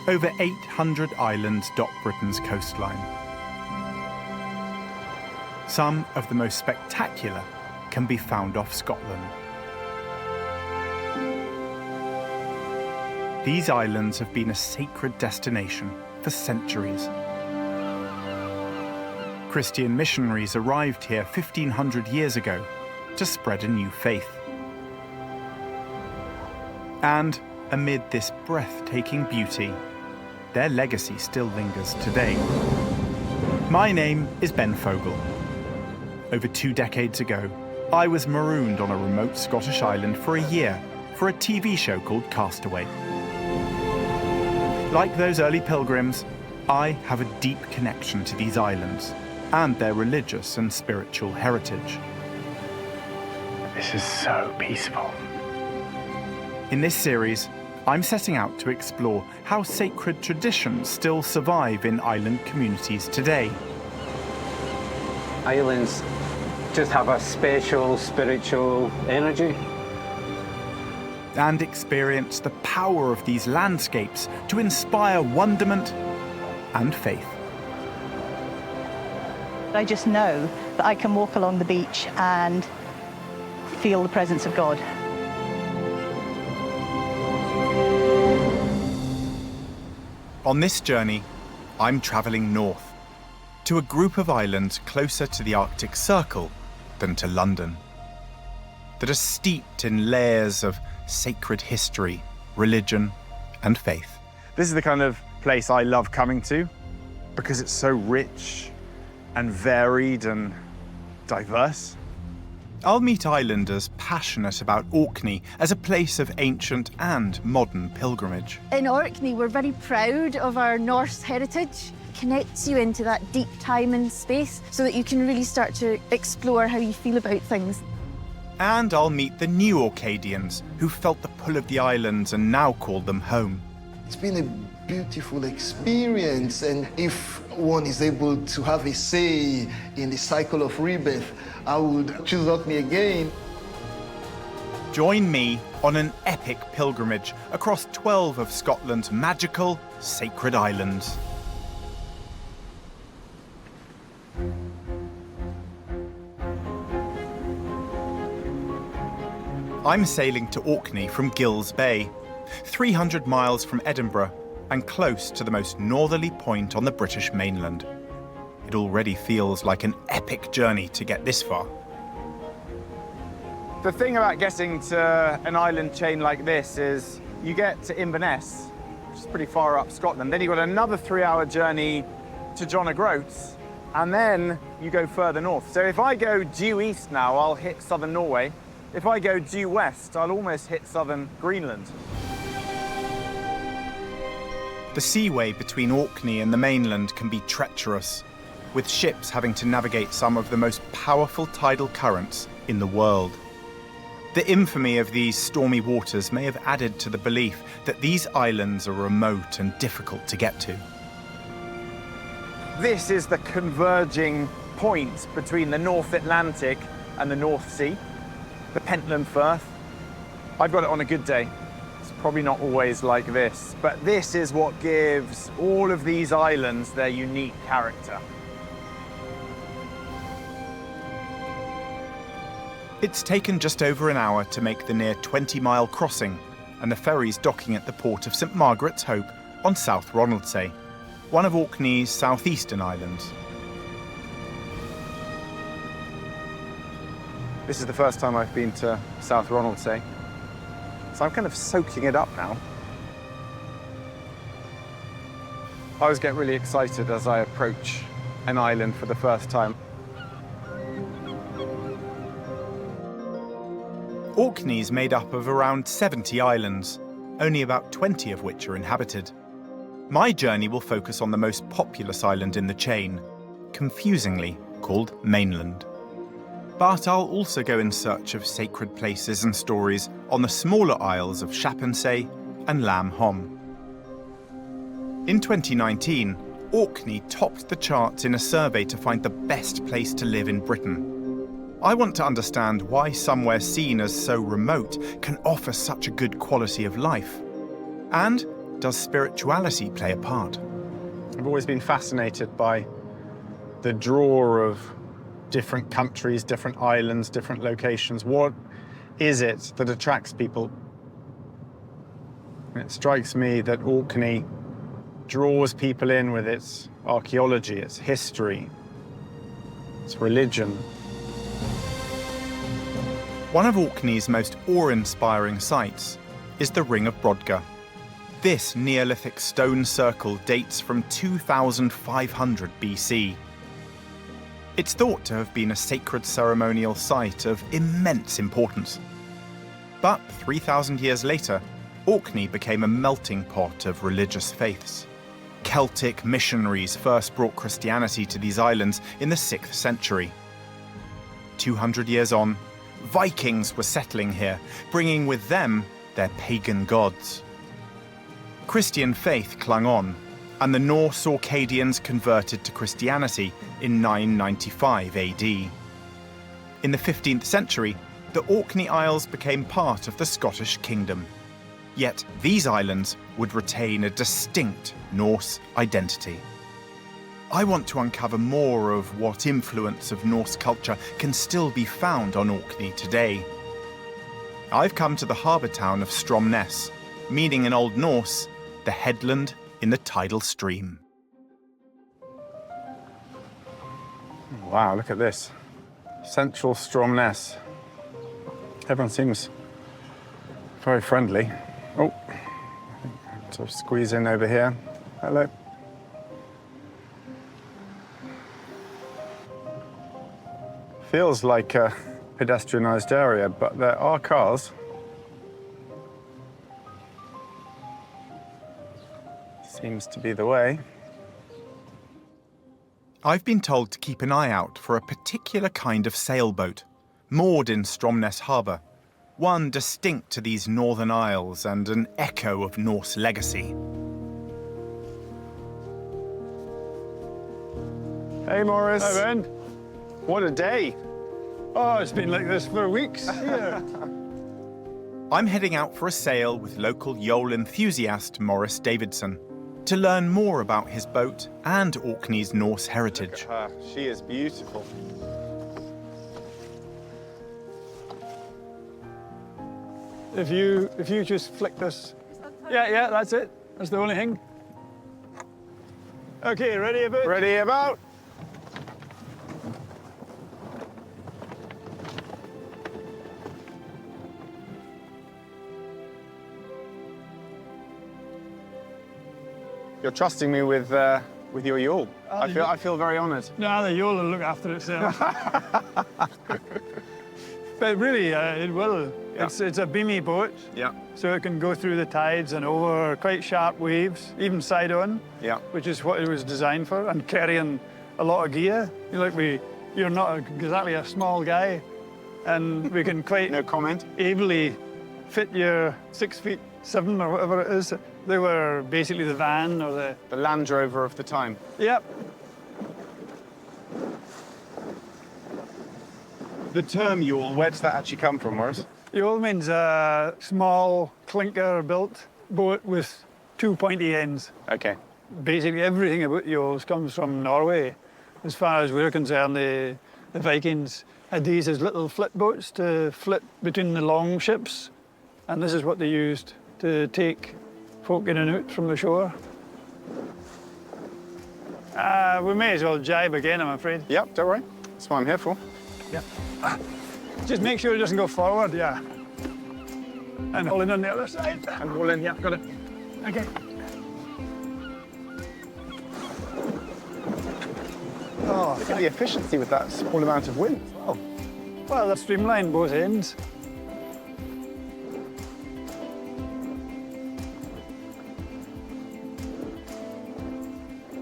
Over 800 islands dot Britain's coastline. Some of the most spectacular can be found off Scotland. These islands have been a sacred destination for centuries. Christian missionaries arrived here 1,500 years ago to spread a new faith. And amid this breathtaking beauty, their legacy still lingers today. My name is Ben Fogle. Over 2 decades ago, I was marooned on a remote Scottish island for a year for a TV show called Castaway. Like those early pilgrims, I have a deep connection to these islands and their religious and spiritual heritage. This is so peaceful. In this series, I'm setting out to explore how sacred traditions still survive in island communities today. Islands just have a special spiritual energy. And experience the power of these landscapes to inspire wonderment and faith. I just know that I can walk along the beach and feel the presence of God. On this journey, I'm travelling north, to a group of islands closer to the Arctic Circle than to London, that are steeped in layers of sacred history, religion, and faith. This is the kind of place I love coming to because it's so rich and varied and diverse. I'll meet islanders passionate about Orkney as a place of ancient and modern pilgrimage. In Orkney, we're very proud of our Norse heritage. It connects you into that deep time and space so that you can really start to explore how you feel about things. And I'll meet the new Orcadians who felt the pull of the islands and now call them home. It's been a beautiful experience, and if one is able to have a say in the cycle of rebirth, I would choose Orkney again. Join me on an epic pilgrimage across 12 of Scotland's magical, sacred islands. I'm sailing to Orkney from Gills Bay, 300 miles from Edinburgh and close to the most northerly point on the British mainland. It already feels like an epic journey to get this far. The thing about getting to an island chain like this is you get to Inverness, which is pretty far up Scotland. Then you've got another 3-hour journey to John O'Groats, and then you go further north. So if I go due east now, I'll hit southern Norway. If I go due west, I'll almost hit southern Greenland. The seaway between Orkney and the mainland can be treacherous, with ships having to navigate some of the most powerful tidal currents in the world. The infamy of these stormy waters may have added to the belief that these islands are remote and difficult to get to. This is the converging point between the North Atlantic and the North Sea, the Pentland Firth. I've got it on a good day. It's probably not always like this, but this is what gives all of these islands their unique character. It's taken just over an hour to make the near 20-mile crossing, and the ferry's docking at the port of St Margaret's Hope on South Ronaldsay, one of Orkney's southeastern islands. This is the first time I've been to South Ronaldsay, so I'm kind of soaking it up now. I always get really excited as I approach an island for the first time. Orkney is made up of around 70 islands, only about 20 of which are inhabited. My journey will focus on the most populous island in the chain, confusingly called Mainland. But I'll also go in search of sacred places and stories on the smaller isles of Chappensay and Lam Hom. In 2019, Orkney topped the charts in a survey to find the best place to live in Britain. I want to understand why somewhere seen as so remote can offer such a good quality of life. And Does spirituality play a part? I've always been fascinated by the draw of different countries, different islands, different locations. What is it that attracts people? It strikes me that Orkney draws people in with its archaeology, its history, its religion. One of Orkney's most awe-inspiring sites is the Ring of Brodgar. This Neolithic stone circle dates from 2500 BC. It's thought to have been a sacred ceremonial site of immense importance. But 3,000 years later, Orkney became a melting pot of religious faiths. Celtic missionaries first brought Christianity to these islands in the 6th century. 200 years on, Vikings were settling here, bringing with them their pagan gods. Christian faith clung on, and the Norse Orcadians converted to Christianity in 995 AD. In the 15th century, the Orkney Isles became part of the Scottish kingdom. Yet these islands would retain a distinct Norse identity. I want to uncover more of what influence of Norse culture can still be found on Orkney today. I've come to the harbour town of Stromness, meaning in Old Norse, the headland in the tidal stream. Wow, look at this. Central Stromness. Everyone seems very friendly. Oh, sort of squeeze in over here. Hello. Feels like a pedestrianised area, but there are cars. Seems to be the way. I've been told to keep an eye out for a particular kind of sailboat, moored in Stromness harbour, one distinct to these northern isles and an echo of Norse legacy. Hey, Morris. Hi, Ben. What a day. Oh, it's been like this for weeks here. I'm heading out for a sail with local yawl enthusiast Morris Davidson to learn more about his boat and Orkney's Norse heritage. She is beautiful. If you just flick this. Yeah, that's it. That's the only thing. Okay, ready about? Ready about? You're trusting me with your yawl. I feel very honoured. No, the yawl will look after itself. But really, it will. Yeah. It's a beamy boat, Yeah, so it can go through the tides and over quite sharp waves, even side on, yeah. which is what it was designed for, and carrying a lot of gear. You're not exactly a small guy, and we can quite No comment. ably fit your 6'7" or whatever it is. They were basically the van or the... The Land Rover of the time. Yep. The term yawl, where does that actually come from, Morris? Yawl means a small clinker-built boat with two pointy ends. Okay. Basically everything about yawls comes from Norway. As far as we're concerned, the Vikings had these as little flit boats to flit between the long ships, and this is what they used to take folk in and out from the shore. We may as well jibe again, I'm afraid. Yep, don't worry. That's what I'm here for. Yeah. Just make sure it doesn't go forward, yeah. And hold in on the other side. And roll in, yeah, got it. Okay. Oh, Look at the efficiency with that small amount of wind. Oh. well, that's streamlined both ends.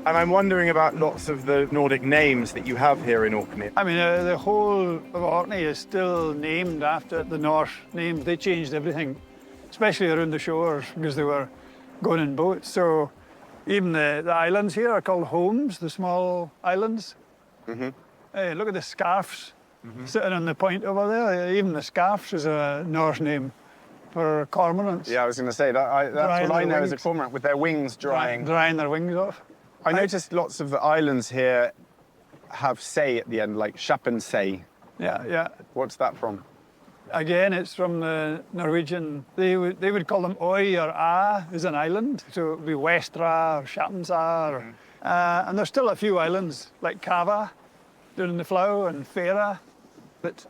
And I'm wondering about lots of the Nordic names that you have here in Orkney. I mean, the whole of Orkney is still named after the Norse names. They changed everything, especially around the shores, because they were going in boats. So even the islands here are called homes, the small islands. Hey, look at the scarfs sitting on the point over there. Even the scarfs is a Norse name. for cormorants. Yeah, I was going to say, that's Drying what I their know as a wings. cormorant, with their wings drying. Drying their wings off. I noticed lots of the islands here have say at the end, like Shapen say. Yeah, yeah. What's that from? Again, it's from the Norwegian. They would call them Oi or A is an island. So it would be Westra or Shattensa. And there's still a few islands like Cava, down in the Flow, and Fera. But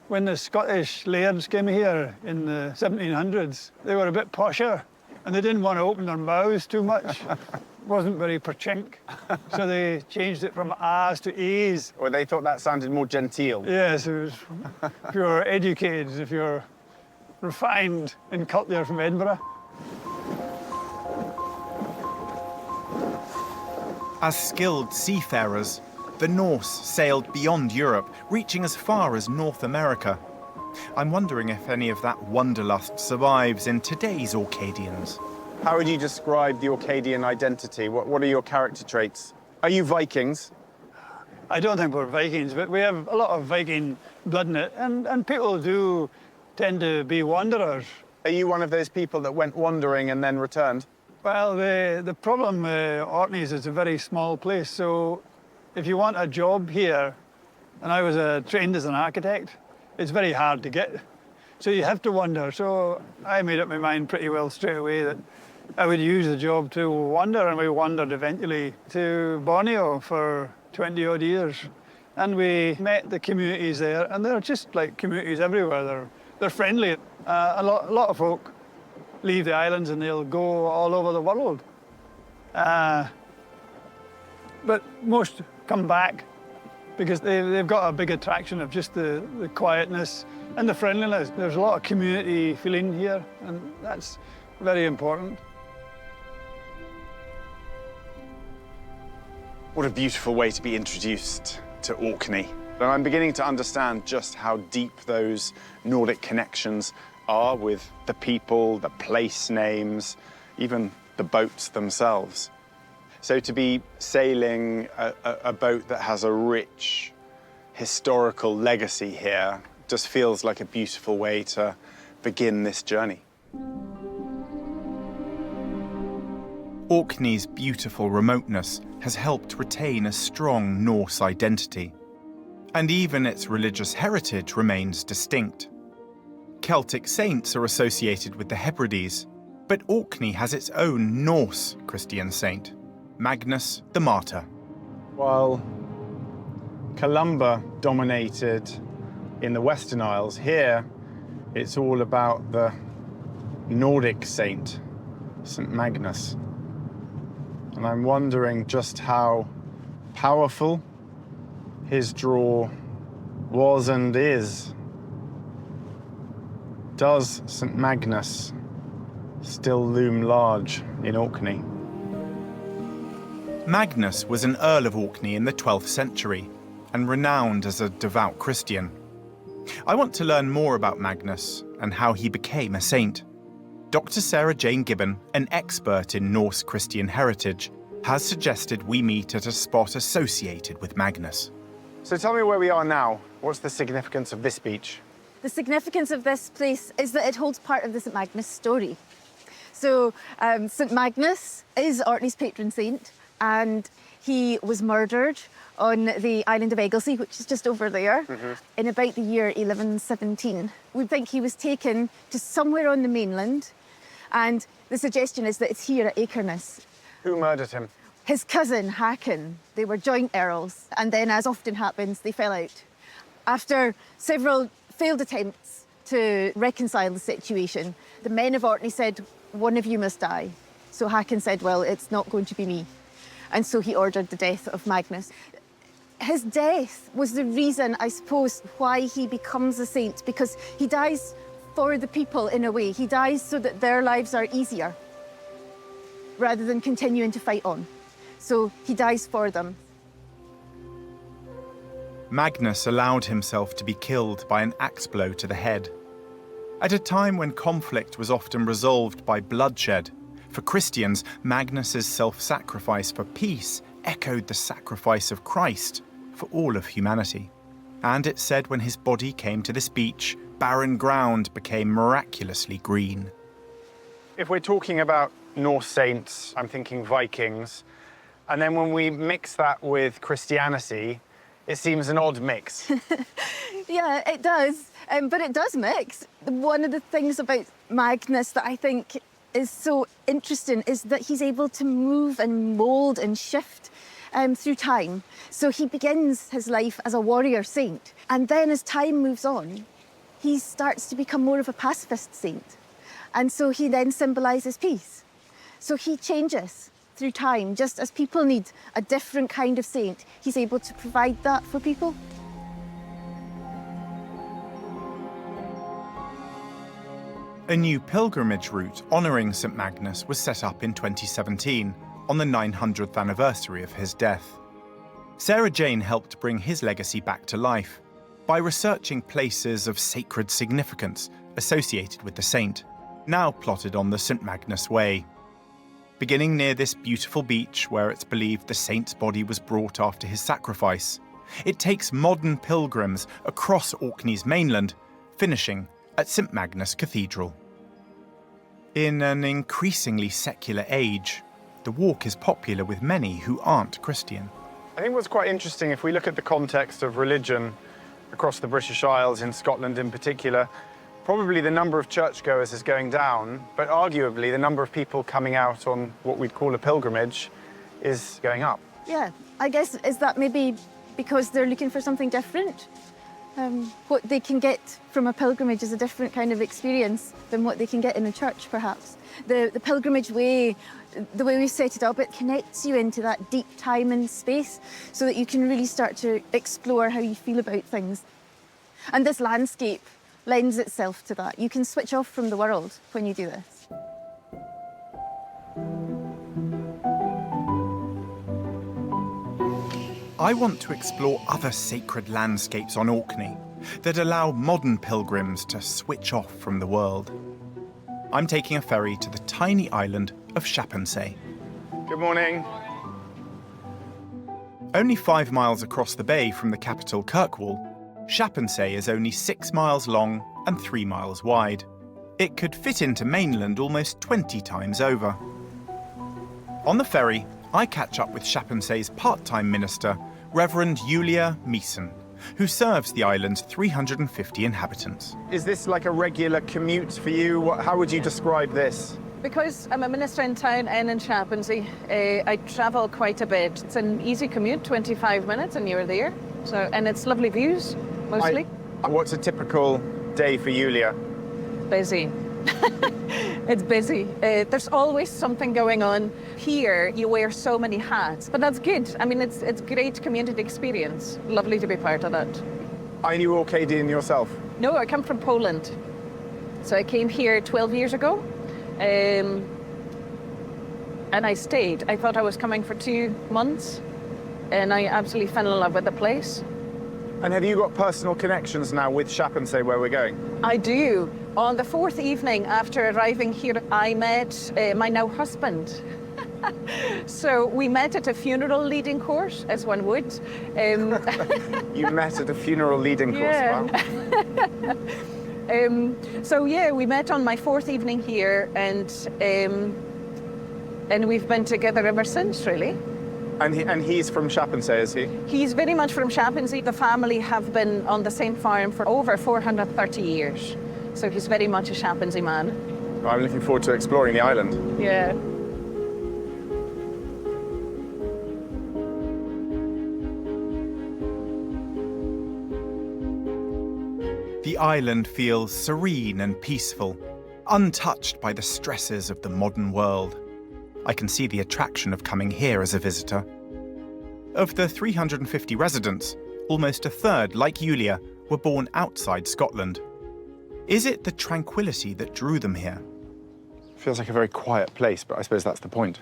when the Scottish lairds came here in the 1700s, they were a bit posher and they didn't want to open their mouths too much. It wasn't very perchink. So they changed it from A's to A's. Or they thought that sounded more genteel. Yes, it was, if you're educated, if you're refined in culture from Edinburgh. As skilled seafarers, the Norse sailed beyond Europe, reaching as far as North America. I'm wondering if any of that wanderlust survives in today's Orcadians. How would you describe the Orcadian identity? What are your character traits? Are you Vikings? I don't think we're Vikings, but we have a lot of Viking blood in it, and people do tend to be wanderers. Are you one of those people that went wandering and then returned? Well, the problem with Orkney is it's a very small place, so if you want a job here, and I was trained as an architect, it's very hard to get. So you have to wander. So I made up my mind pretty well straight away that I would use the job to wander, and we wandered eventually to Borneo for 20 odd years. And we met the communities there, and they're just like communities everywhere. They're friendly. A lot of folk leave the islands and they'll go all over the world. But most come back because they've got a big attraction of just the quietness and the friendliness. There's a lot of community feeling here, and that's very important. What a beautiful way to be introduced to Orkney. And I'm beginning to understand just how deep those Nordic connections are with the people, the place names, even the boats themselves. So to be sailing a boat that has a rich historical legacy here just feels like a beautiful way to begin this journey. Orkney's beautiful remoteness has helped retain a strong Norse identity, and even its religious heritage remains distinct. Celtic saints are associated with the Hebrides, but Orkney has its own Norse Christian saint, Magnus the Martyr. While Columba dominated in the Western Isles, here it's all about the Nordic saint, St. Magnus. And I'm wondering just how powerful his draw was and is. Does St. Magnus still loom large in Orkney? Magnus was an Earl of Orkney in the 12th century and renowned as a devout Christian. I want to learn more about Magnus and how he became a saint. Dr. Sarah Jane Gibbon, an expert in Norse Christian heritage, has suggested we meet at a spot associated with Magnus. So tell me where we are now. What's the significance of this beach? The significance of this place is that it holds part of the St. Magnus story. So St. Magnus is Orkney's patron saint, and he was murdered on the island of Egglesey, which is just over there, in about the year 1117. We think he was taken to somewhere on the mainland, and the suggestion is that it's here at Acreness. Who murdered him? His cousin, Hakon. They were joint earls, and then, as often happens, they fell out. After several failed attempts to reconcile the situation, the men of Orkney said, one of you must die. So Hakon said, well, it's not going to be me. And so he ordered the death of Magnus. His death was the reason, I suppose, why he becomes a saint, because he dies for the people in a way. He dies so that their lives are easier, rather than continuing to fight on. So he dies for them. Magnus allowed himself to be killed by an axe blow to the head. At a time when conflict was often resolved by bloodshed, for Christians, Magnus's self-sacrifice for peace echoed the sacrifice of Christ for all of humanity. And it said when his body came to this beach, barren ground became miraculously green. If we're talking about Norse saints, I'm thinking Vikings. And then when we mix that with Christianity, it seems an odd mix. Yeah, it does, but it does mix. One of the things about Magnus that I think is so interesting is that he's able to move and mould and shift through time. So he begins his life as a warrior saint, and then as time moves on, he starts to become more of a pacifist saint. And so he then symbolises peace. So he changes through time, just as people need a different kind of saint. He's able to provide that for people. A new pilgrimage route honouring St Magnus was set up in 2017, on the 900th anniversary of his death. Sarah Jane helped bring his legacy back to life by researching places of sacred significance associated with the saint, now plotted on the St Magnus Way. Beginning near this beautiful beach where it's believed the saint's body was brought after his sacrifice, it takes modern pilgrims across Orkney's mainland, finishing at St Magnus Cathedral. In an increasingly secular age, the walk is popular with many who aren't Christian. I think what's quite interesting, if we look at the context of religion across the British Isles, in Scotland in particular, probably the number of churchgoers is going down, but arguably the number of people coming out on what we'd call a pilgrimage is going up. Yeah, I guess, is that maybe because they're looking for something different? What they can get from a pilgrimage is a different kind of experience than what they can get in a church, perhaps. The pilgrimage way, the way we set it up, it connects you into that deep time and space so that you can really start to explore how you feel about things. And this landscape lends itself to that. You can switch off from the world when you do this. I want to explore other sacred landscapes on Orkney that allow modern pilgrims to switch off from the world. I'm taking a ferry to the tiny island of Shappensay. Good morning. Only 5 miles across the bay from the capital Kirkwall, Shappensay is only 6 miles long and 3 miles wide. It could fit into mainland almost 20 times over. On the ferry, I catch up with Shappensay's part-time minister, Reverend Julia Meeson, who serves the island's 350 inhabitants. Is this like a regular commute for you? How would you describe this? Because I'm a minister in town and in Shappensay, I travel quite a bit. It's an easy commute, 25 minutes and you're there. So, and it's lovely views, mostly. What's a typical day for Julia? Busy. It's busy. There's always something going on. Here, you wear so many hats, but that's good. I mean, it's great community experience. Lovely to be part of that. Are you Orcadian yourself? No, I come from Poland. So I came here 12 years ago, and I stayed. I thought I was coming for 2 months, and I absolutely fell in love with the place. And have you got personal connections now with Shappensay, where we're going? I do. On the 4th evening after arriving here, I met my now husband. So we met at a funeral leading course, as one would. You met at a funeral leading course, Yeah. wow. So yeah, we met on my 4th evening here, and we've been together ever since, really. And he's from Shappensay, is he? He's very much from Shappensay. The family have been on the same farm for over 430 years. So he's very much a Shappensay man. I'm looking forward to exploring the island. Yeah. The island feels serene and peaceful, untouched by the stresses of the modern world. I can see the attraction of coming here as a visitor. Of the 350 residents, almost a third, like Julia, were born outside Scotland. Is it the tranquility that drew them here? Feels like a very quiet place, but I suppose that's the point.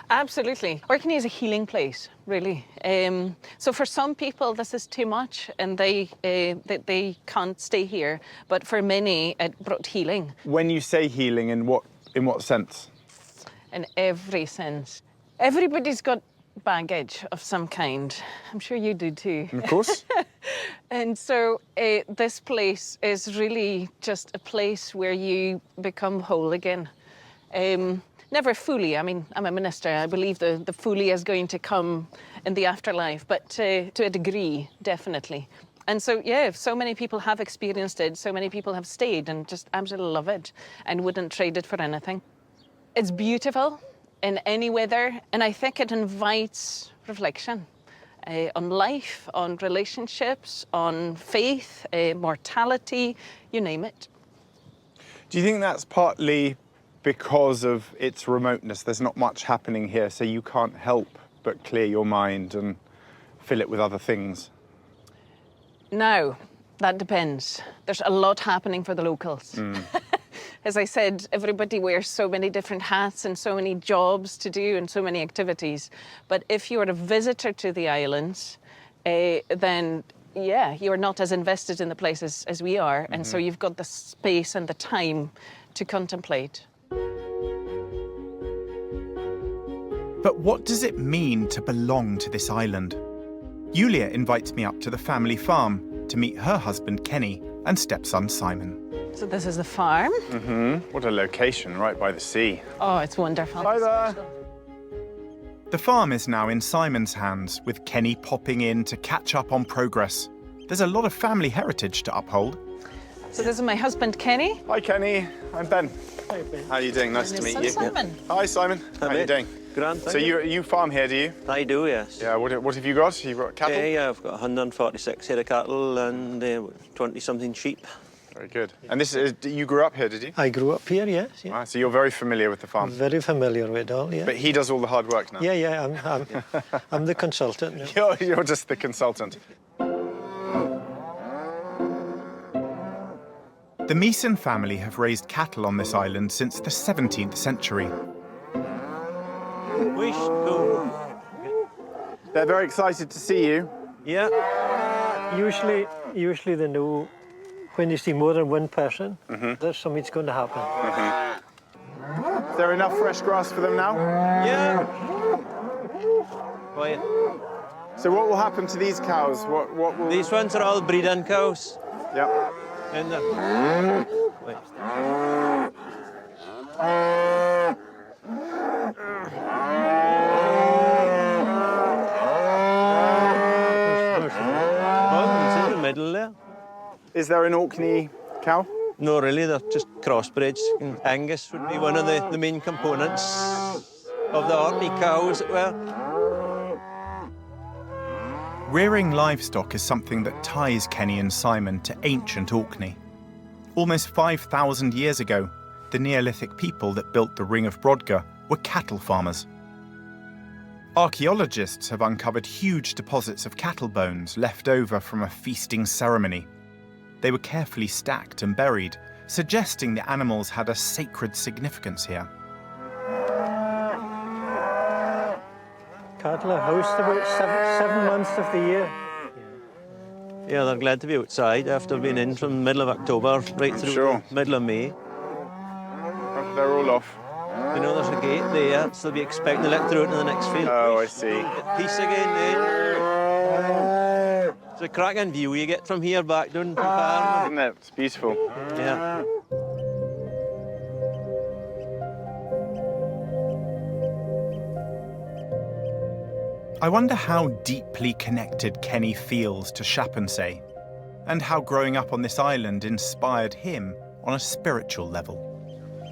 Absolutely. Orkney is a healing place, really. So for some people, this is too much, and they can't stay here. But for many, it brought healing. When you say healing, in what sense? In every sense. Everybody's got baggage of some kind. I'm sure you do too. Of course. And so this place is really just a place where you become whole again. Never fully. I mean, I'm a minister. I believe the fully is going to come in the afterlife, but to a degree, definitely. And so, yeah, so many people have experienced it. So many people have stayed and just absolutely love it and wouldn't trade it for anything. It's beautiful in any weather, and I think it invites reflection on life, on relationships, on faith, mortality, you name it. Do you think that's partly because of its remoteness? There's not much happening here, so you can't help but clear your mind and fill it with other things? No, that depends. There's a lot happening for the locals. As I said, everybody wears so many different hats and so many jobs to do and so many activities. But if you're a visitor to the islands, then yeah, you're not as invested in the place as we are. And so you've got the space and the time to contemplate. But what does it mean to belong to this island? Julia invites me up to the family farm to meet her husband Kenny and stepson Simon. So this is the farm. What a location, right by the sea. Oh, it's wonderful. Hi there. The farm is now in Simon's hands, with Kenny popping in to catch up on progress. There's a lot of family heritage to uphold. So this is my husband Kenny. Hi, Kenny. I'm Ben. Hi, Ben. How are you doing? Nice to meet you. Simon. Hi, Simon. How are you doing? Grand, So you farm here, do you? I do, yes. Yeah, what have you got? You've got cattle? Yeah, I've got 146 head of cattle and 20-something sheep. Very good. And this is, you grew up here, did you? I grew up here, yes. Yeah. Right, so you're very familiar with the farm. I'm very familiar with it all, yeah. But he does all the hard work now? Yeah, I'm the consultant now. You're just the consultant. The Meeson family have raised cattle on this island since the 17th century. Wish, go. They're very excited to see you. Yeah. Usually they know when you see more than one person, there's something's going to happen. Is there enough fresh grass for them now? Yeah. Quiet. So what will happen to these cows? What will... These ones are all breeding cows. Yep. And wait. It's in the middle there. Is there an Orkney cow? No, really, they're just crossbreds. And Angus would be one of the main components of the Orkney cows that were. Rearing livestock is something that ties Kenny and Simon to ancient Orkney. Almost 5,000 years ago, the Neolithic people that built the Ring of Brodgar were cattle farmers. Archaeologists have uncovered huge deposits of cattle bones left over from a feasting ceremony. They were carefully stacked and buried, suggesting the animals had a sacred significance here. Cattle are housed about seven months of the year. Yeah, they're glad to be outside after being in from the middle of October right through the middle of May. They're all off. You know, there's a gate there, so they'll be expecting to let through into the next field. Oh, I see. Peace again, It's a cracking view you get from here back down to the farm. Isn't it? It's beautiful. Yeah. I wonder how deeply connected Kenny feels to Chappensay, and how growing up on this island inspired him on a spiritual level.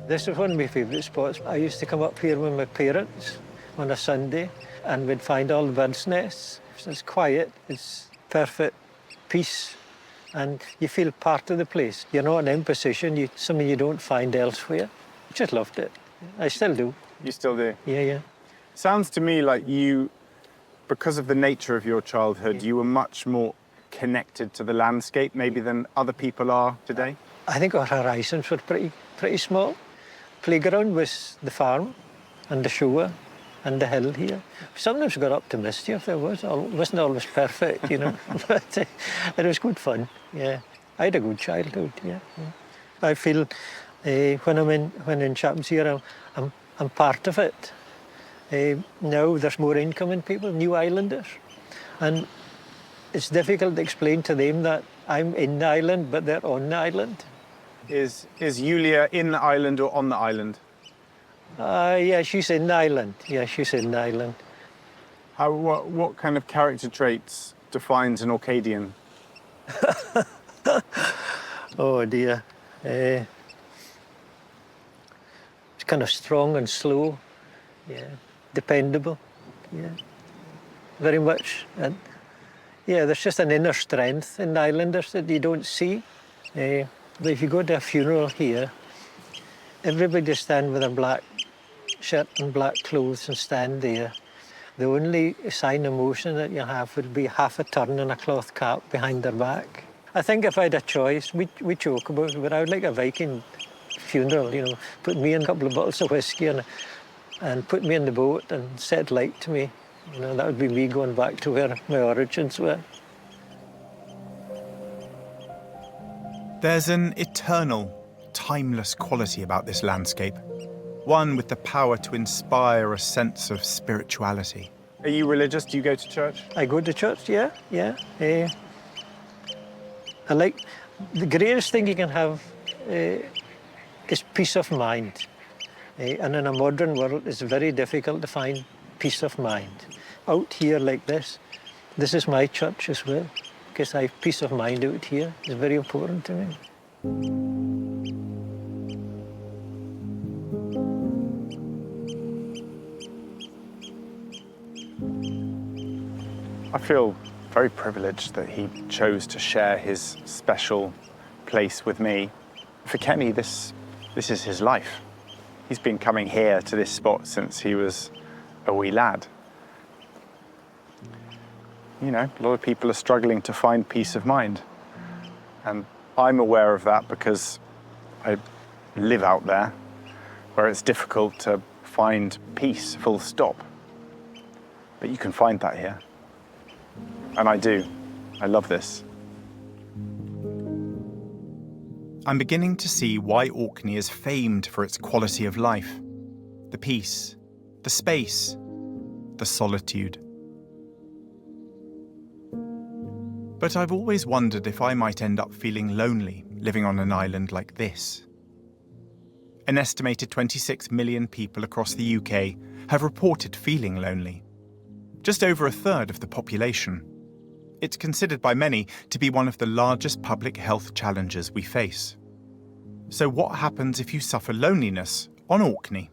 This is one of my favourite spots. I used to come up here with my parents on a Sunday and we'd find all the birds' nests. It's quiet, it's perfect peace, and you feel part of the place. You're not in an imposition, something you don't find elsewhere. I just loved it. I still do. You still do? Yeah. Sounds to me like you, because of the nature of your childhood, you were much more connected to the landscape maybe than other people are today? I think our horizons were pretty small. Playground was the farm and the shore and the hill here. Sometimes we got up to mischief. It wasn't always perfect, you know, but it was good fun. Yeah, I had a good childhood. Yeah. I feel when I'm in Chappens here, I'm part of it. Now there's more incoming people, new islanders. And it's difficult to explain to them that I'm in the island, but they're on the island. Is Julia in the island or on the island? Yeah, she's in the island. Yeah, she's in the island. What kind of character traits defines an Orcadian? Oh dear. It's kind of strong and slow. Yeah, dependable. Yeah, very much. And yeah, there's just an inner strength in the islanders that you don't see. But if you go to a funeral here, everybody stand with a black shirt and black clothes and stand there. The only sign of emotion that you have would be half a turn and a cloth cap behind their back. I think if I had a choice, we joke about it, but I would like a Viking funeral, you know, put me in a couple of bottles of whiskey and put me in the boat and set light to me. You know, that would be me going back to where my origins were. There's an eternal, timeless quality about this landscape, one with the power to inspire a sense of spirituality. Are you religious? Do you go to church? I go to church, yeah. I like, the greatest thing you can have is peace of mind. And in a modern world, it's very difficult to find peace of mind. Out here like this is my church as well, because I have peace of mind out here. It's very important to me. I feel very privileged that he chose to share his special place with me. For Kenny, this is his life. He's been coming here to this spot since he was a wee lad. You know, a lot of people are struggling to find peace of mind. And I'm aware of that because I live out there, where it's difficult to find peace, full stop. But you can find that here. And I do. I love this. I'm beginning to see why Orkney is famed for its quality of life. The peace, the space, the solitude. But I've always wondered if I might end up feeling lonely living on an island like this. An estimated 26 million people across the UK have reported feeling lonely. Just over a third of the population. It's considered by many to be one of the largest public health challenges we face. So what happens if you suffer loneliness on Orkney?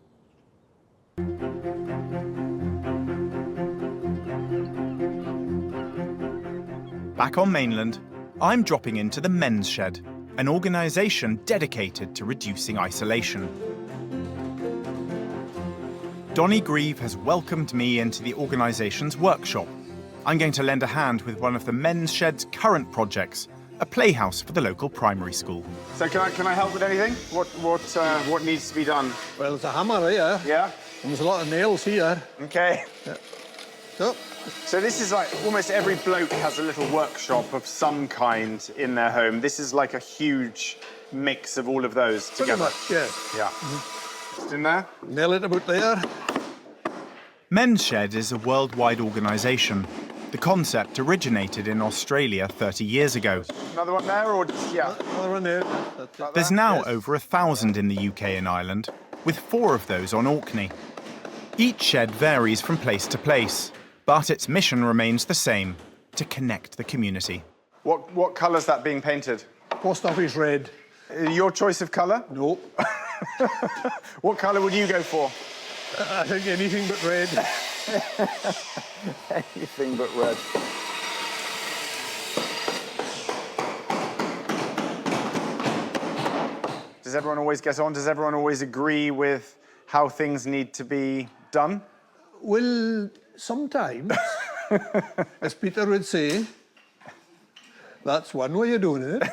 Back on mainland, I'm dropping into the Men's Shed, an organisation dedicated to reducing isolation. Donnie Grieve has welcomed me into the organisation's workshop. I'm going to lend a hand with one of the Men's Shed's current projects, a playhouse for the local primary school. So can I help with anything? What needs to be done? Well, there's a hammer here. Yeah? And there's a lot of nails here. Okay. Yeah. So this is like, almost every bloke has a little workshop of some kind in their home. This is like a huge mix of all of those together. Pretty much, yeah. Yeah. Just in there? Nail it about there. Men's Shed is a worldwide organisation. The concept originated in Australia 30 years ago. Another one there, or yeah? Another one there. There's now over 1,000 in the UK and Ireland, with 4 of those on Orkney. Each shed varies from place to place, but its mission remains the same, to connect the community. What colour's that being painted? Post office red. Your choice of colour? Nope. What colour would you go for? I think anything but red. Anything but red. Does everyone always get on? Does everyone always agree with how things need to be done? Well, sometimes, as Peter would say, that's one way of doing it.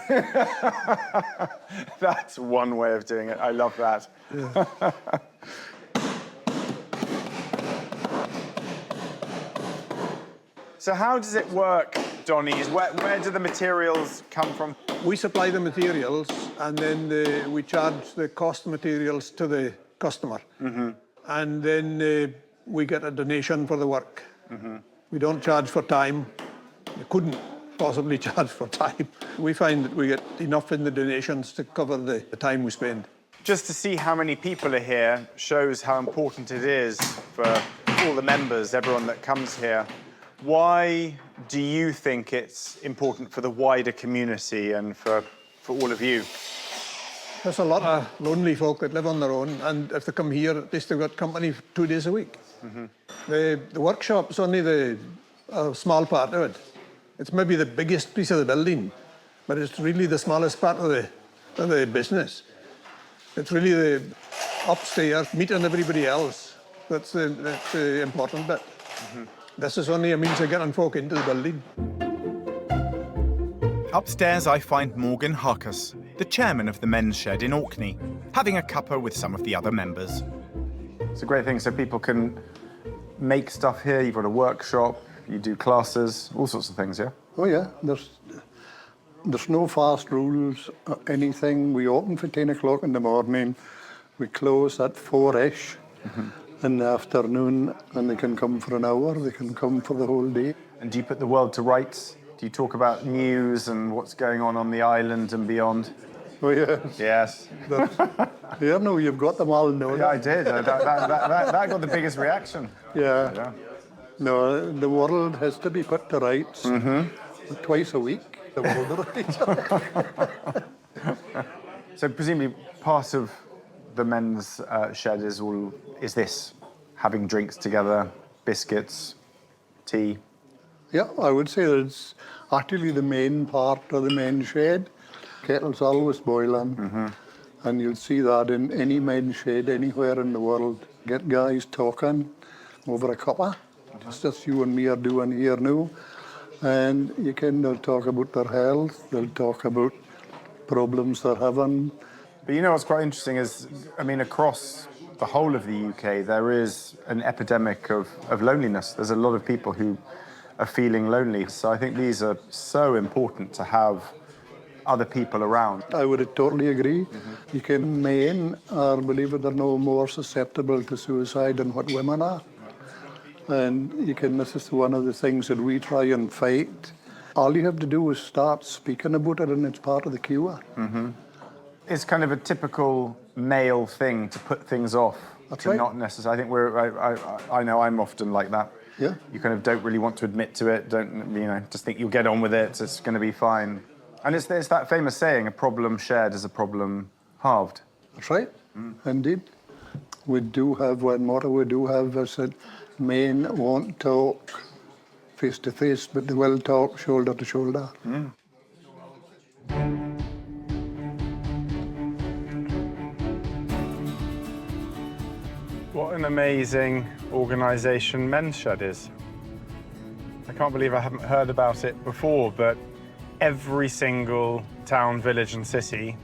That's one way of doing it. I love that. Yeah. So how does it work, Donnie? Where do the materials come from? We supply the materials, and then we charge the cost of materials to the customer. Mm-hmm. And then we get a donation for the work. We don't charge for time. You couldn't possibly charge for time. We find that we get enough in the donations to cover the time we spend. Just to see how many people are here shows how important it is for all the members, everyone that comes here. Why do you think it's important for the wider community and for all of you? There's a lot of lonely folk that live on their own, and if they come here, at least they've got company 2 days a week. The workshop's only a small part of it. It's maybe the biggest piece of the building, but it's really the smallest part of the business. It's really the upstairs, meeting everybody else. That's the important bit. This is only a means of getting folk into the building. Upstairs, I find Morgan Harkus, the chairman of the men's shed in Orkney, having a cuppa with some of the other members. It's a great thing, so people can make stuff here. You've got a workshop, you do classes, all sorts of things, yeah? Oh yeah, there's no fast rules, anything. We open for 10 o'clock in the morning, we close at 4-ish in the afternoon, and they can come for an hour, they can come for the whole day. And do you put the world to rights? Do you talk about news and what's going on the island and beyond? Oh yes. Yes. Yeah, no, you've got them all now. Yeah, I did. That got the biggest reaction. Yeah. No, the world has to be put to rights twice a week. The world to rights. So presumably part of the men's shed is this, having drinks together, biscuits, tea. Yeah, I would say that it's actually the main part of the men's shed. Kettle's always boiling, and you'll see that in any men's shed anywhere in the world. Get guys talking over a cuppa. It's just you and me are doing here now. And they'll talk about their health, they'll talk about problems they're having. But you know what's quite interesting is, I mean, across the whole of the UK, there is an epidemic of loneliness. There's a lot of people who are feeling lonely. So I think these are so important to have other people around. I would totally agree. Men are, believe it or not, more susceptible to suicide than what women are. And this is one of the things that we try and fight. All you have to do is start speaking about it, and it's part of the cure. It's kind of a typical male thing to put things off. That's to right. Not necessarily. I think I know I'm often like that. Yeah. You kind of don't really want to admit to it. Just think you'll get on with it. It's going to be fine. And it's that famous saying: "A problem shared is a problem halved." That's right. Indeed. We do have one motto. We do have is that men won't talk face to face, but they will talk shoulder to shoulder. What an amazing organisation Men's Shed is. I can't believe I haven't heard about it before, but every single town, village and city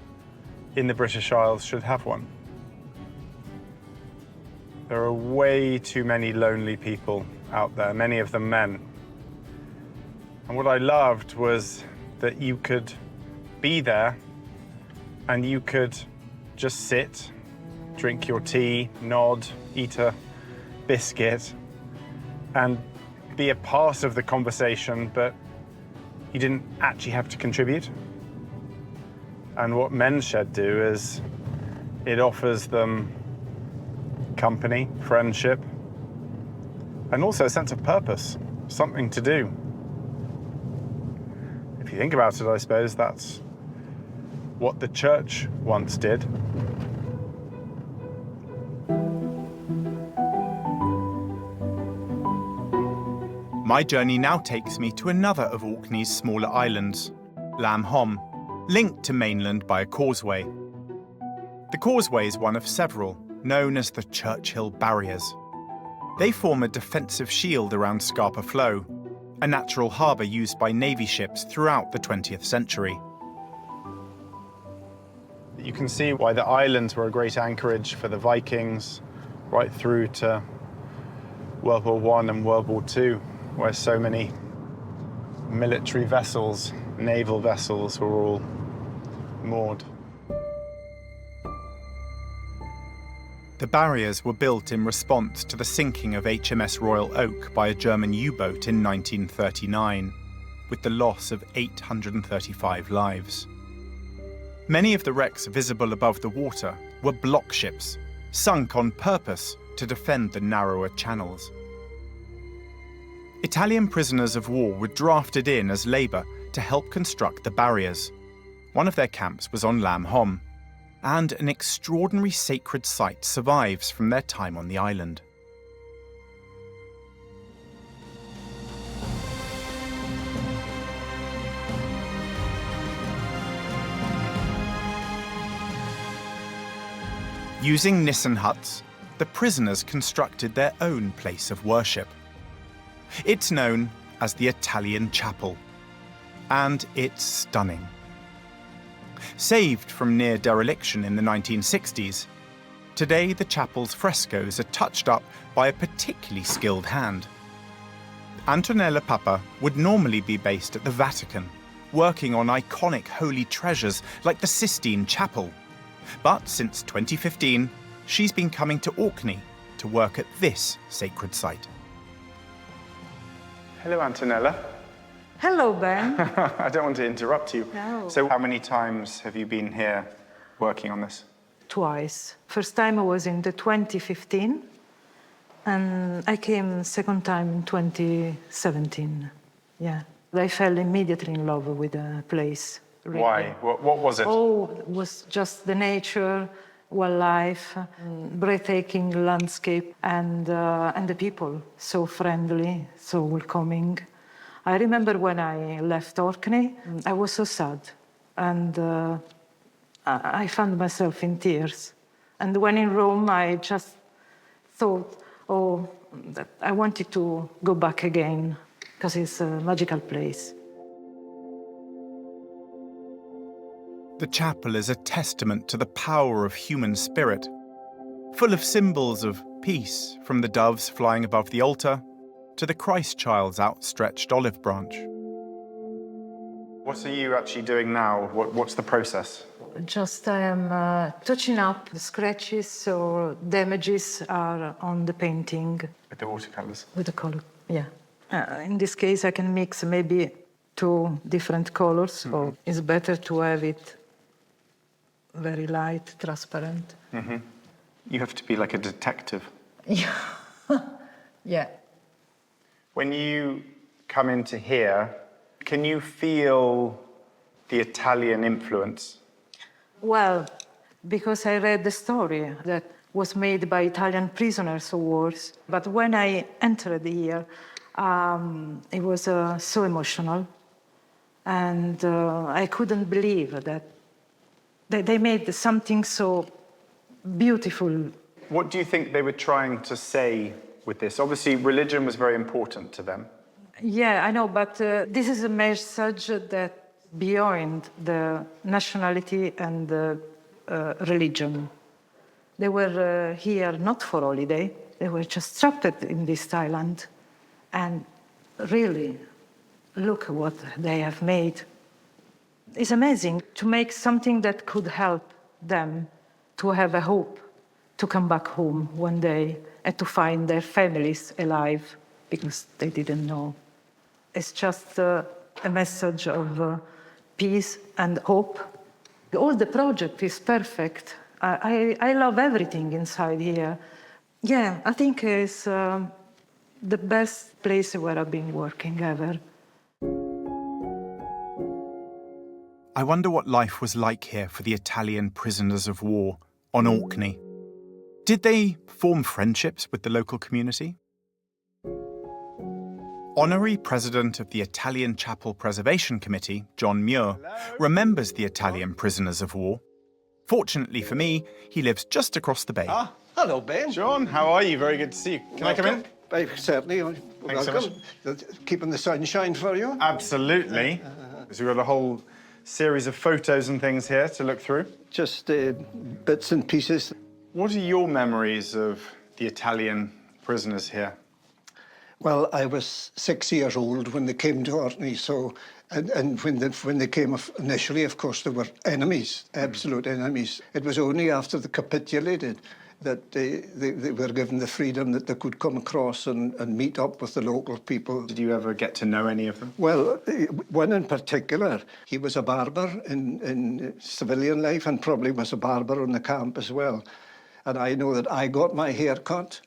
in the British Isles should have one. There are way too many lonely people out there, many of them men. And what I loved was that you could be there and you could just sit, drink your tea, nod, eat a biscuit, and be a part of the conversation, but you didn't actually have to contribute. And what Men's Shed do is it offers them company, friendship, and also a sense of purpose, something to do. If you think about it, I suppose that's what the church once did. My journey now takes me to another of Orkney's smaller islands, Lam Hom, linked to mainland by a causeway. The causeway is one of several, known as the Churchill Barriers. They form a defensive shield around Scapa Flow, a natural harbour used by Navy ships throughout the 20th century. You can see why the islands were a great anchorage for the Vikings right through to World War I and World War II, where so many military vessels, naval vessels, were all moored. The barriers were built in response to the sinking of HMS Royal Oak by a German U-boat in 1939, with the loss of 835 lives. Many of the wrecks visible above the water were block ships, sunk on purpose to defend the narrower channels. Italian prisoners of war were drafted in as labour to help construct the barriers. One of their camps was on Lam Hom, and an extraordinary sacred site survives from their time on the island. Using Nissen huts, the prisoners constructed their own place of worship. It's known as the Italian Chapel, and it's stunning. Saved from near dereliction in the 1960s, today the chapel's frescoes are touched up by a particularly skilled hand. Antonella Papa would normally be based at the Vatican, working on iconic holy treasures like the Sistine Chapel. But since 2015, she's been coming to Orkney to work at this sacred site. Hello, Antonella. Hello, Ben. I don't want to interrupt you. No. So how many times have you been here working on this? Twice. First time I was in the 2015, and I came second time in 2017. Yeah. I fell immediately in love with the place. Really. Why? What was it? Oh, it was just the nature, wildlife, breathtaking landscape, and the people, so friendly, so welcoming. I remember when I left Orkney, I was so sad, and I found myself in tears. And when in Rome, I just thought, that I wanted to go back again, because it's a magical place. The chapel is a testament to the power of human spirit, full of symbols of peace, from the doves flying above the altar to the Christ child's outstretched olive branch. What are you actually doing now? What's the process? Just I am touching up the scratches or damages are on the painting. With the watercolours? With the color, yeah. In this case, I can mix maybe 2 different colors, or it's better to have it very light, transparent. Mm-hmm. You have to be like a detective. Yeah. Yeah. When you come into here, can you feel the Italian influence? Well, because I read the story that was made by Italian prisoners of war. But when I entered here, it was so emotional. And I couldn't believe that they made something so beautiful. What do you think they were trying to say with this? Obviously, religion was very important to them. Yeah, I know, but this is a message that beyond the nationality and the religion. They were here not for holiday. They were just trapped in this island. And really, look what they have made. It's amazing to make something that could help them to have a hope to come back home one day and to find their families alive, because they didn't know. It's just a message of peace and hope. All the project is perfect. I love everything inside here. Yeah, I think it's the best place where I've been working ever. I wonder what life was like here for the Italian prisoners of war on Orkney. Did they form friendships with the local community? Honorary President of the Italian Chapel Preservation Committee, John Muir, remembers the Italian prisoners of war. Fortunately for me, he lives just across the bay. Ah, hello, Ben. John, how are you? Very good to see you. Can I come in? Certainly. Thanks Welcome. so much. Keeping the sunshine for you? Absolutely. So we've got a whole series of photos and things here to look through. Just bits and pieces. What are your memories of the Italian prisoners here? Well, I was 6 years old when they came to Orkney, so And when they came initially, of course, they were enemies, absolute enemies. It was only after they capitulated that they were given the freedom that they could come across and meet up with the local people. Did you ever get to know any of them? Well, one in particular, he was a barber in civilian life and probably was a barber in the camp as well. And I know that I got my hair cut.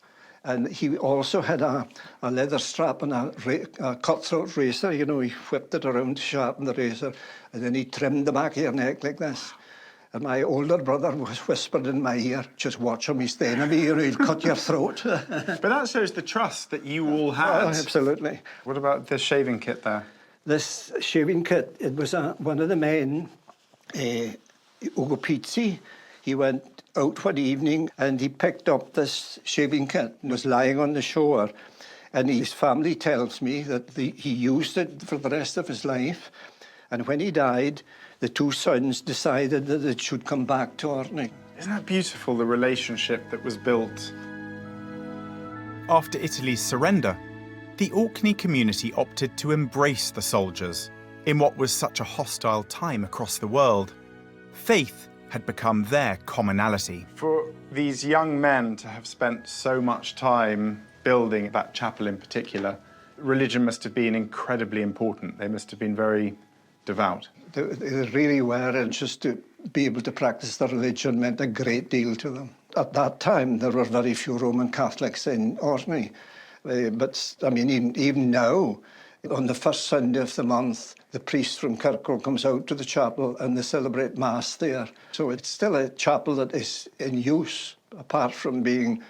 And he also had a leather strap and a cutthroat razor. You know, he whipped it around to sharpen the razor, and then he trimmed the back of your neck like this. And my older brother was whispered in my ear, just watch him, he's the enemy, you know, he'll cut your throat. But that shows the trust that you all had. Oh, absolutely. What about the shaving kit there? This shaving kit, it was one of the men, Ugo Pizzi. He went out one evening and he picked up this shaving kit and was lying on the shore. And his family tells me that he used it for the rest of his life. And when he died, the two sons decided that it should come back to Orkney. Isn't that beautiful, the relationship that was built? After Italy's surrender, the Orkney community opted to embrace the soldiers in what was such a hostile time across the world. Faith had become their commonality. For these young men to have spent so much time building that chapel in particular, religion must have been incredibly important. They must have been very devout. They really were, and just to be able to practice their religion meant a great deal to them. At that time, there were very few Roman Catholics in Orkney. But, I mean, even now, on the first Sunday of the month, the priest from Kirkwall comes out to the chapel and they celebrate Mass there. So it's still a chapel that is in use, apart from being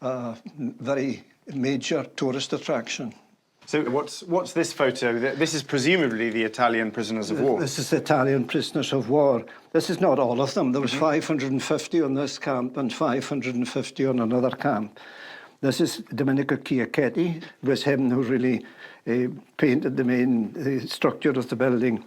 a very major tourist attraction. So what's this photo? This is presumably the Italian prisoners of war. This is the Italian prisoners of war. This is not all of them. There was 550 on this camp and 550 on another camp. This is Domenico Chiacchetti. It was him who really painted the main structure of the building.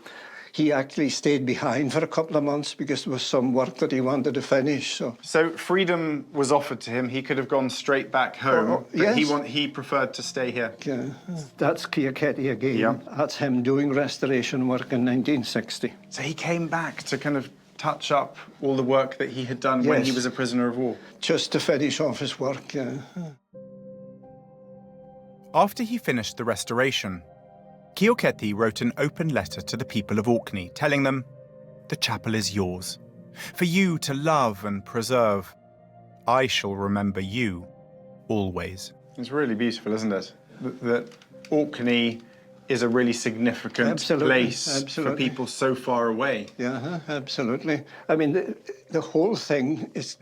He actually stayed behind for a couple of months because there was some work that he wanted to finish. So freedom was offered to him. He could have gone straight back home, but yes. He preferred to stay here. Yeah. That's Chiacchetti again. Yeah. That's him doing restoration work in 1960. So he came back to kind of touch up all the work that he had done when he was a prisoner of war. Just to finish off his work, yeah. After he finished the restoration, Chiacchetti wrote an open letter to the people of Orkney, telling them, "The chapel is yours, for you to love and preserve. I shall remember you always." It's really beautiful, isn't it? That Orkney is a really significant place for people so far away. Yeah, absolutely. I mean, the whole thing is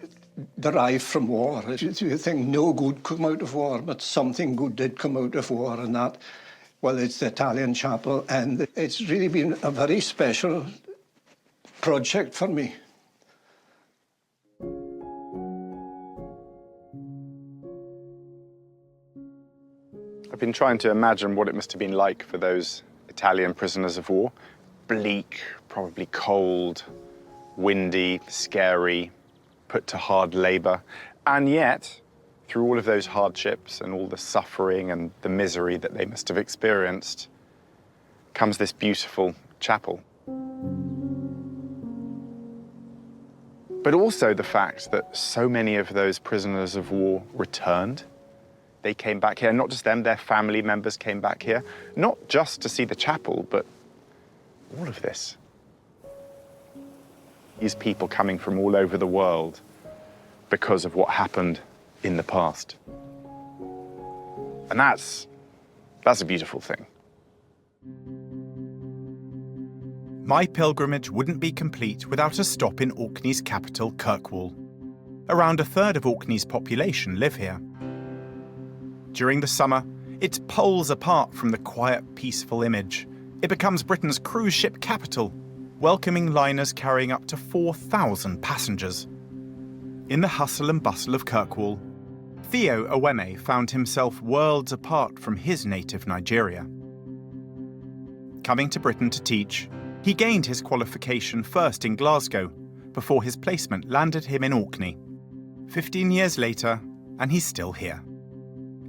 derived from war. You think no good come out of war, but something good did come out of war, and that, well, it's the Italian chapel, and it's really been a very special project for me. I've been trying to imagine what it must have been like for those Italian prisoners of war. Bleak, probably cold, windy, scary, put to hard labor. And yet, through all of those hardships and all the suffering and the misery that they must have experienced, comes this beautiful chapel. But also the fact that so many of those prisoners of war returned. They came back here, not just them, their family members came back here, not just to see the chapel, but all of this. These people coming from all over the world because of what happened in the past. And that's a beautiful thing. My pilgrimage wouldn't be complete without a stop in Orkney's capital, Kirkwall. Around a third of Orkney's population live here. During the summer, it's poles apart from the quiet, peaceful image. It becomes Britain's cruise ship capital, welcoming liners carrying up to 4,000 passengers. In the hustle and bustle of Kirkwall, Theo Oweme found himself worlds apart from his native Nigeria. Coming to Britain to teach, he gained his qualification first in Glasgow, before his placement landed him in Orkney. 15 years later, and he's still here.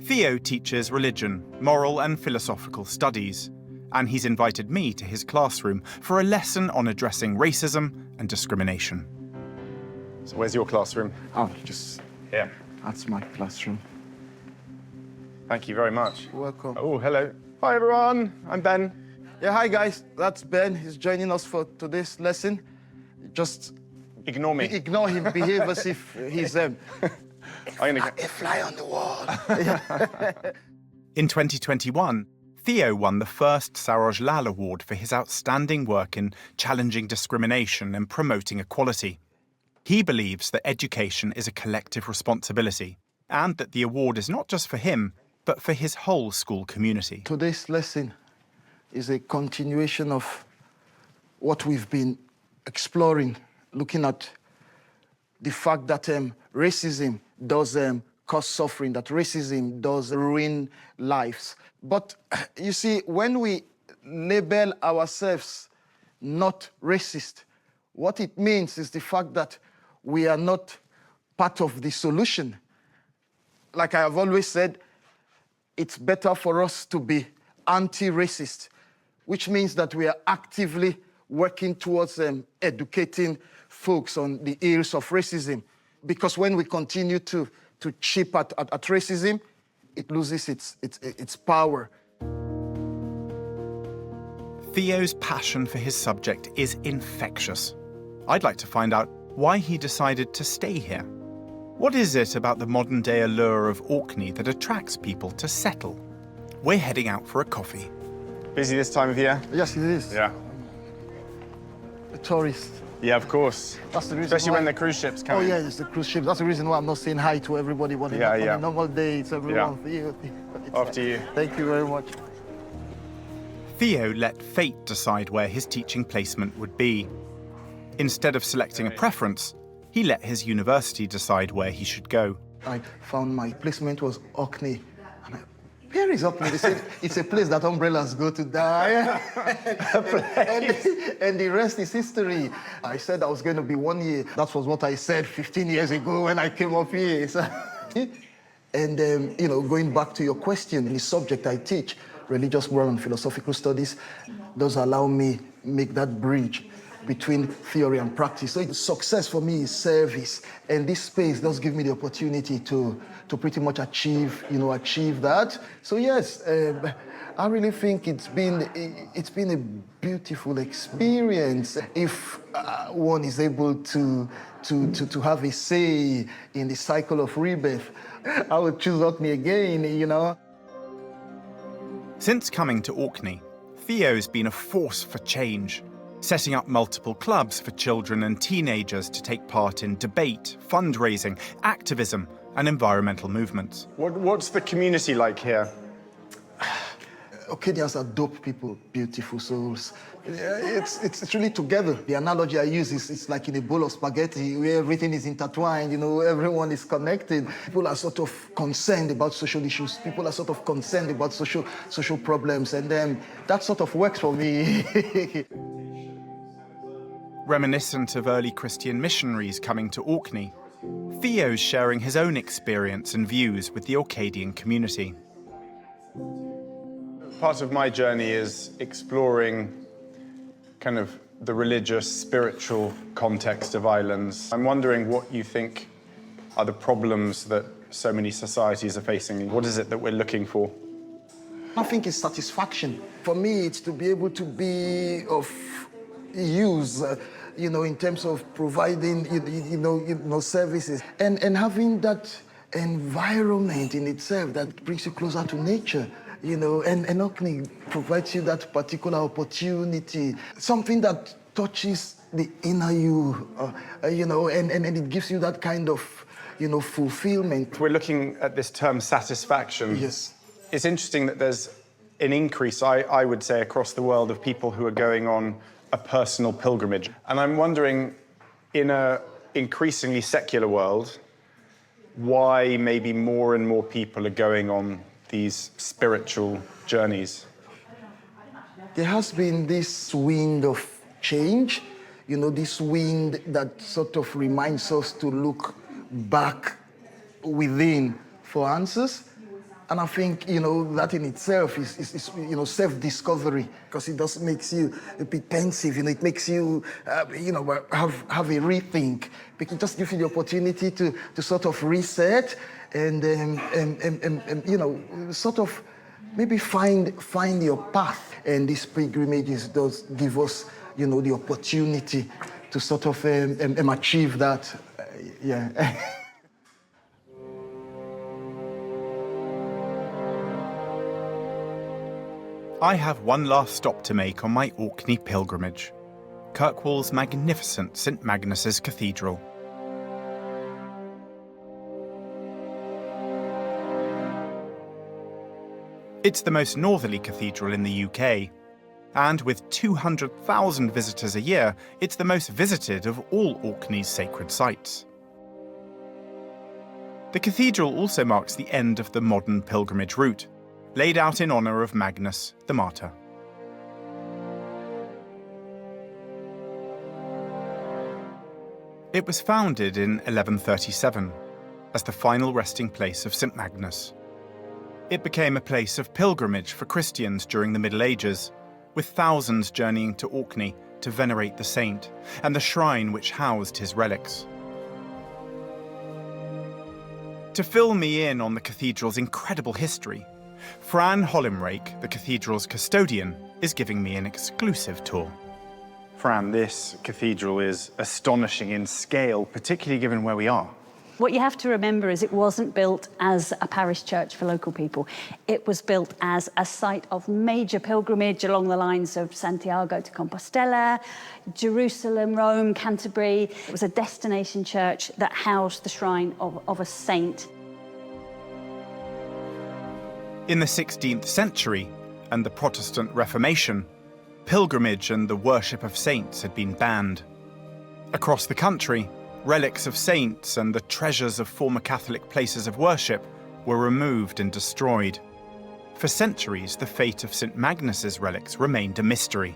Theo teaches religion, moral and philosophical studies, and he's invited me to his classroom for a lesson on addressing racism and discrimination. So where's your classroom? Oh, just here. That's my classroom. Thank you very much. You're welcome. Oh, hello. Hi, everyone. I'm Ben. Yeah, hi guys. That's Ben. He's joining us for today's lesson. Just ignore me. Ignore him. Behave as if he's them. I'm gonna A fly on the wall. In 2021, Theo won the first Saroj Lal Award for his outstanding work in challenging discrimination and promoting equality. He believes that education is a collective responsibility and that the award is not just for him, but for his whole school community. Today's lesson is a continuation of what we've been exploring, looking at the fact that racism does cause suffering, that racism does ruin lives. But you see, when we label ourselves not racist, what it means is the fact that we are not part of the solution. Like I have always said, it's better for us to be anti-racist, which means that we are actively working towards educating folks on the ills of racism. Because when we continue to chip at racism, it loses its power. Theo's passion for his subject is infectious. I'd like to find out why he decided to stay here. What is it about the modern-day allure of Orkney that attracts people to settle? We're heading out for a coffee. Busy this time of year? Yes, it is. Yeah. A tourist. Yeah, of course. That's the reason Especially why... when the cruise ships come Oh, in. yeah, it's the cruise ship. That's the reason why I'm not saying hi to everybody. But on a normal day, it's everyone. Yeah. It's, After you. Thank you very much. Theo let fate decide where his teaching placement would be. Instead of selecting a preference, he let his university decide where he should go. I found my placement was Orkney. And where is Orkney? They said it's a place that umbrellas go to die. and the rest is history. I said I was going to be 1 year. That was what I said 15 years ago when I came up here. And, you know, going back to your question, the subject I teach, religious, moral, and philosophical studies, does allow me make that bridge between theory and practice. So success for me is service. And this space does give me the opportunity to pretty much achieve that. So yes, I really think it's been a beautiful experience if one is able to have a say in the cycle of rebirth. I would choose Orkney again, you know. Since coming to Orkney, Theo's been a force for change, setting up multiple clubs for children and teenagers to take part in debate, fundraising, activism, and environmental movements. What's the community like here? Orkneyans are dope people, beautiful souls. It's really together. The analogy I use is it's like in a bowl of spaghetti where everything is intertwined, you know, everyone is connected. People are sort of concerned about social issues. People are sort of concerned about social problems, and that sort of works for me. Reminiscent of early Christian missionaries coming to Orkney, Theo's sharing his own experience and views with the Orcadian community. Part of my journey is exploring kind of the religious, spiritual context of islands. I'm wondering what you think are the problems that so many societies are facing. What is it that we're looking for? I think it's satisfaction. For me, it's to be able to be of use, you know, in terms of providing, you know, services and having that environment in itself that brings you closer to nature. You know, and Orkney provides you that particular opportunity, something that touches the inner you, you know, and it gives you that kind of, you know, fulfillment. We're looking at this term satisfaction. Yes. It's interesting that there's an increase, I would say, across the world of people who are going on a personal pilgrimage. And I'm wondering, in an increasingly secular world, why maybe more and more people are going on these spiritual journeys? There has been this wind of change, you know, this wind that sort of reminds us to look back within for answers. And I think, you know, that in itself is you know, self-discovery, because it just makes you a bit pensive, you know, it makes you, you know, have a rethink. It just gives you the opportunity to sort of reset and you know, sort of maybe find your path. And these pilgrimages does give us, you know, the opportunity to sort of achieve that, yeah. I have one last stop to make on my Orkney pilgrimage, Kirkwall's magnificent St Magnus's Cathedral. It's the most northerly cathedral in the UK, and with 200,000 visitors a year, it's the most visited of all Orkney's sacred sites. The cathedral also marks the end of the modern pilgrimage route, laid out in honour of Magnus the Martyr. It was founded in 1137 as the final resting place of St Magnus. It became a place of pilgrimage for Christians during the Middle Ages, with thousands journeying to Orkney to venerate the saint and the shrine which housed his relics. To fill me in on the cathedral's incredible history, Fran Hollimrake, the cathedral's custodian, is giving me an exclusive tour. Fran, this cathedral is astonishing in scale, particularly given where we are. What you have to remember is it wasn't built as a parish church for local people. It was built as a site of major pilgrimage along the lines of Santiago to Compostela, Jerusalem, Rome, Canterbury. It was a destination church that housed the shrine of a saint. In the 16th century and the Protestant Reformation, pilgrimage and the worship of saints had been banned. Across the country, relics of saints and the treasures of former Catholic places of worship were removed and destroyed. For centuries, the fate of St Magnus's relics remained a mystery.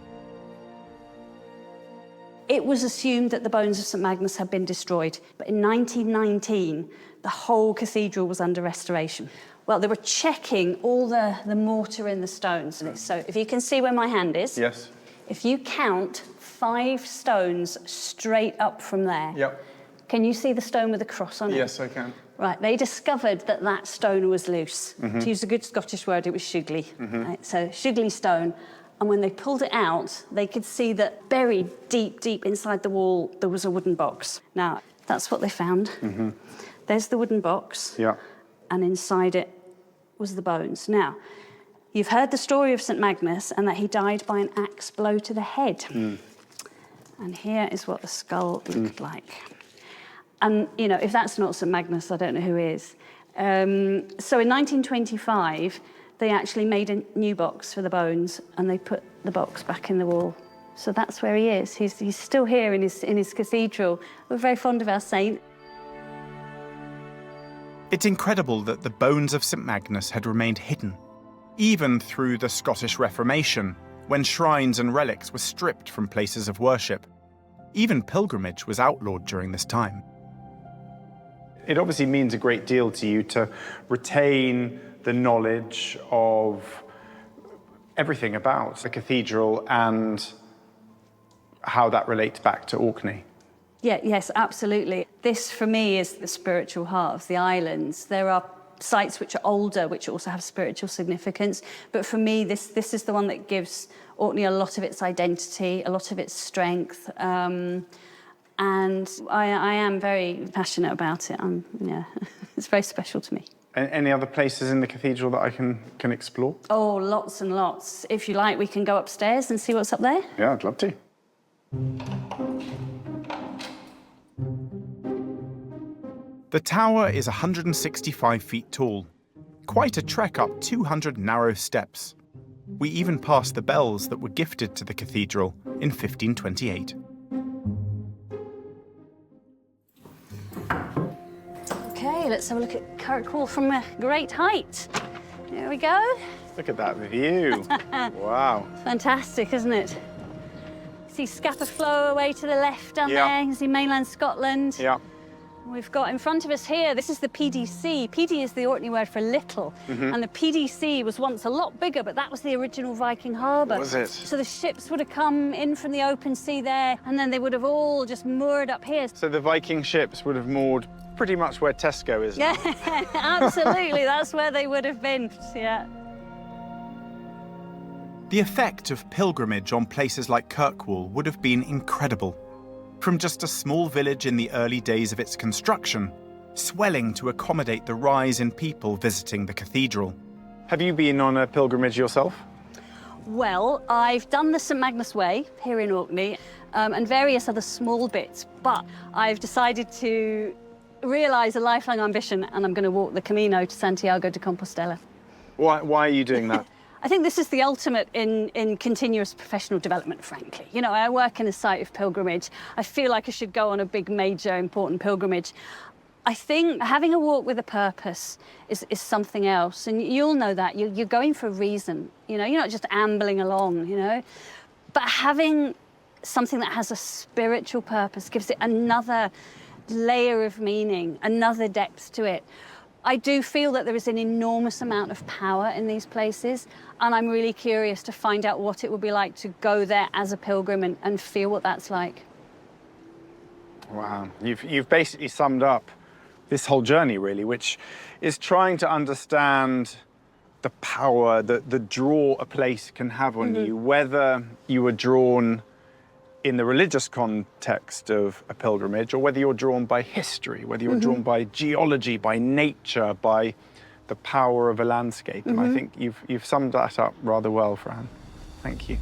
It was assumed that the bones of St Magnus had been destroyed, but in 1919, the whole cathedral was under restoration. Well, they were checking all the mortar in the stones. So if you can see where my hand is, yes. If you count 5 stones straight up from there, yep. Can you see the stone with the cross on it? Yes, I can. Right, they discovered that stone was loose. To use a good Scottish word, it was shugly. Right, so shugly stone. And when they pulled it out, they could see that buried deep, deep inside the wall, there was a wooden box. Now, that's what they found. There's the wooden box. Yeah. And inside it was the bones. Now, you've heard the story of St Magnus and that he died by an axe blow to the head. And here is what the skull looked like. And, you know, if that's not St Magnus, I don't know who is. So in 1925, they actually made a new box for the bones and they put the box back in the wall. So that's where he is. He's still here in his cathedral. We're very fond of our saint. It's incredible that the bones of St Magnus had remained hidden, even through the Scottish Reformation, when shrines and relics were stripped from places of worship. Even pilgrimage was outlawed during this time. It obviously means a great deal to you to retain the knowledge of everything about the cathedral and how that relates back to Orkney. Yeah, yes, absolutely. This, for me, is the spiritual heart of the islands. There are sites which are older, which also have spiritual significance. But for me, this is the one that gives Orkney a lot of its identity, a lot of its strength. And I am very passionate about it. Yeah, it's very special to me. Any other places in the cathedral that I can explore? Oh, lots and lots. If you like, we can go upstairs and see what's up there. Yeah, I'd love to. The tower is 165 feet tall, quite a trek up 200 narrow steps. We even passed the bells that were gifted to the cathedral in 1528. Okay, let's have a look at Kirkwall from a great height. There we go. Look at that view. Wow. Fantastic, isn't it? See Scapa Flow away to the left down there. You can see mainland Scotland. Yeah. We've got in front of us here, this is the PDC. PD is the Orkney word for little. And the PDC was once a lot bigger, but that was the original Viking harbour. Was it? So the ships would have come in from the open sea there, and then they would have all just moored up here. So the Viking ships would have moored pretty much where Tesco is now. Yeah, absolutely. That's where they would have been, yeah. The effect of pilgrimage on places like Kirkwall would have been incredible. From just a small village in the early days of its construction, swelling to accommodate the rise in people visiting the cathedral. Have you been on a pilgrimage yourself? Well, I've done the St Magnus Way here in Orkney and various other small bits, but I've decided to realise a lifelong ambition, and I'm going to walk the Camino to Santiago de Compostela. Why are you doing that? I think this is the ultimate in continuous professional development, frankly. You know, I work in a site of pilgrimage. I feel like I should go on a big, major, important pilgrimage. I think having a walk with a purpose is something else, and you'll know that. You're going for a reason, you know, you're not just ambling along, you know. But having something that has a spiritual purpose gives it another layer of meaning, another depth to it. I do feel that there is an enormous amount of power in these places, and I'm really curious to find out what it would be like to go there as a pilgrim and feel what that's like. Wow, you've basically summed up this whole journey, really, which is trying to understand the power, the draw a place can have on you, whether you were drawn in the religious context of a pilgrimage, or whether you're drawn by history, whether you're drawn by geology, by nature, by the power of a landscape. And I think you've summed that up rather well, Fran. Thank you.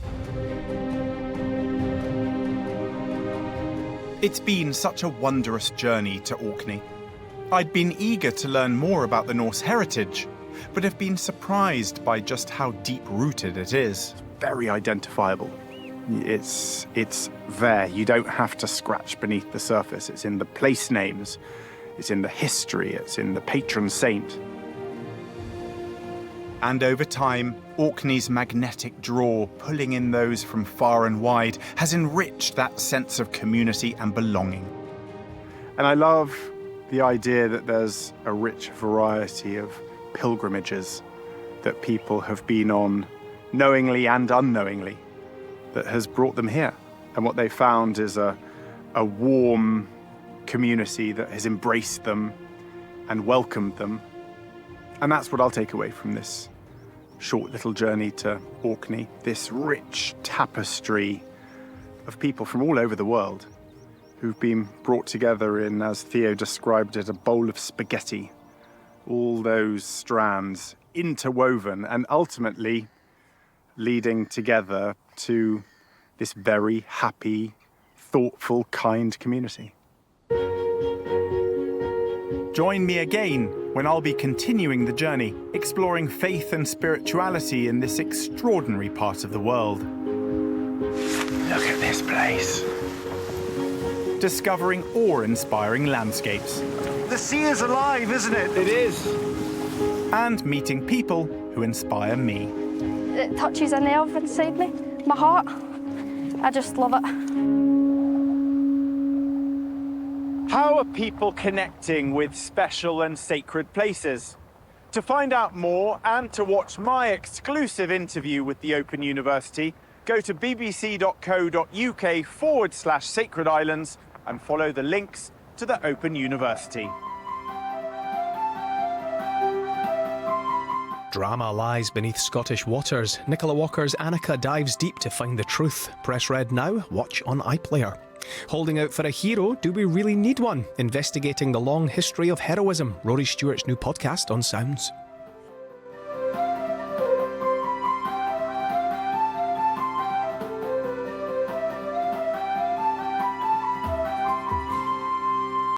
It's been such a wondrous journey to Orkney. I'd been eager to learn more about the Norse heritage, but have been surprised by just how deep-rooted it is. Very identifiable. It's there. You don't have to scratch beneath the surface. It's in the place names, it's in the history, it's in the patron saint. And over time, Orkney's magnetic draw, pulling in those from far and wide, has enriched that sense of community and belonging. And I love the idea that there's a rich variety of pilgrimages that people have been on, knowingly and unknowingly, that has brought them here. And what they found is a warm community that has embraced them and welcomed them. And that's what I'll take away from this short little journey to Orkney, this rich tapestry of people from all over the world who've been brought together in, as Theo described it, a bowl of spaghetti. All those strands interwoven and ultimately leading together to this very happy, thoughtful, kind community. Join me again when I'll be continuing the journey, exploring faith and spirituality in this extraordinary part of the world. Look at this place. Discovering awe-inspiring landscapes. The sea is alive, isn't it? It is. And meeting people who inspire me. It touches a nerve inside me, my heart. I just love it. How are people connecting with special and sacred places? To find out more and to watch my exclusive interview with the Open University, go to bbc.co.uk/Sacred Islands and follow the links to the Open University. Drama lies beneath Scottish waters. Nicola Walker's Annika dives deep to find the truth. Press red now, watch on iPlayer. Holding out for a hero, do we really need one? Investigating the long history of heroism. Rory Stewart's new podcast on Sounds.